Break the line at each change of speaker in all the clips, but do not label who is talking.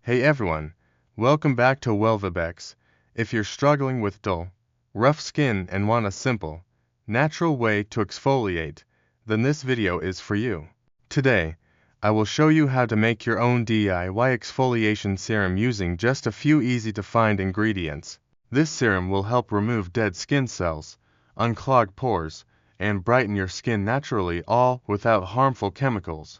Hey everyone, welcome back to Welvabex. If you're struggling with dull, rough skin and want a simple, natural way to exfoliate, then this video is for you. Today, I will show you how to make your own DIY exfoliation serum using just a few easy-to-find ingredients. This serum will help remove dead skin cells, unclog pores, and brighten your skin naturally, all without harmful chemicals.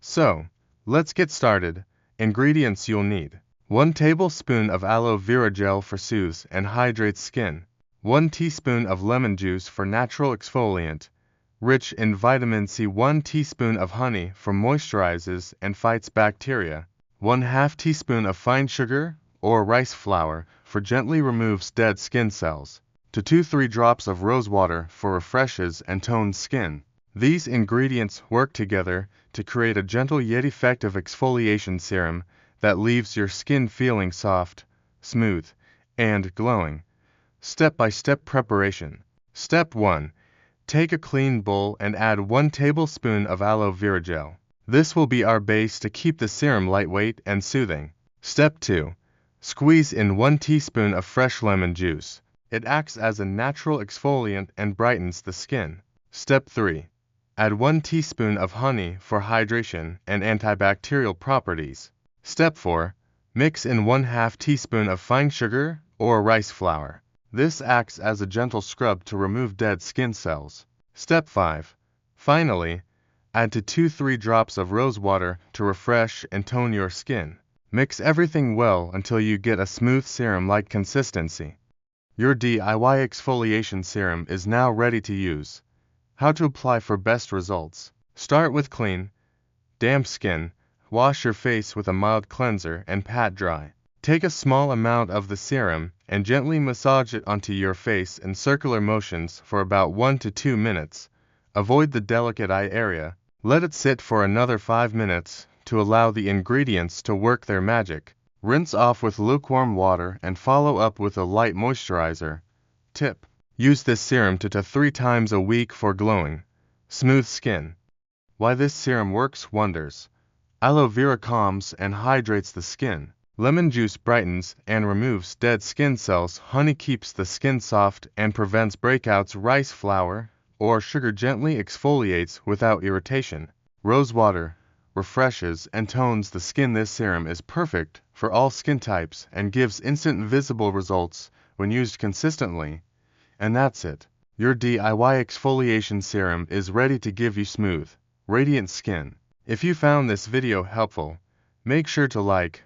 So, let's get started. Ingredients you'll need: 1 tablespoon of aloe vera gel for soothes and hydrates skin, 1 teaspoon of lemon juice for natural exfoliant, rich in vitamin C, 1 teaspoon of honey for moisturizes and fights bacteria, 1/2 teaspoon of fine sugar or rice flour for gently removes dead skin cells, 2 to 3 drops of rose water for refreshes and tones skin. These ingredients work together to create a gentle yet effective exfoliation serum that leaves your skin feeling soft, smooth, and glowing. Step-by-step preparation. Step 1. Take a clean bowl and add 1 tablespoon of aloe vera gel. This will be our base to keep the serum lightweight and soothing. Step 2. Squeeze in 1 teaspoon of fresh lemon juice. It acts as a natural exfoliant and brightens the skin. Step 3. Add 1 teaspoon of honey for hydration and antibacterial properties. Step 4. Mix in 1/2 teaspoon of fine sugar or rice flour. This acts as a gentle scrub to remove dead skin cells. Step 5. Finally, add 2 to 3 drops of rose water to refresh and tone your skin. Mix everything well until you get a smooth serum-like consistency. Your DIY exfoliation serum is now ready to use. How to apply for best results. Start with clean, damp skin. Wash your face with a mild cleanser and pat dry. Take a small amount of the serum and gently massage it onto your face in circular motions for about 1 to 2 minutes. Avoid the delicate eye area. Let it sit for another 5 minutes to allow the ingredients to work their magic. Rinse off with lukewarm water and follow up with a light moisturizer. Tip: use this serum 2 to 3 times a week for glowing, smooth skin. Why this serum works wonders. Aloe vera calms and hydrates the skin. Lemon juice brightens and removes dead skin cells. Honey keeps the skin soft and prevents breakouts. Rice flour or sugar gently exfoliates without irritation. Rose water refreshes and tones the skin. This serum is perfect for all skin types and gives instant visible results when used consistently. And that's it. Your DIY exfoliation serum is ready to give you smooth, radiant skin. If you found this video helpful, make sure to like,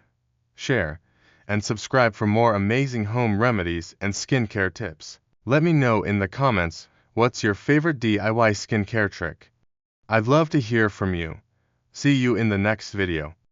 share, and subscribe for more amazing home remedies and skincare tips. Let me know in the comments what's your favorite DIY skincare trick. I'd love to hear from you. See you in the next video.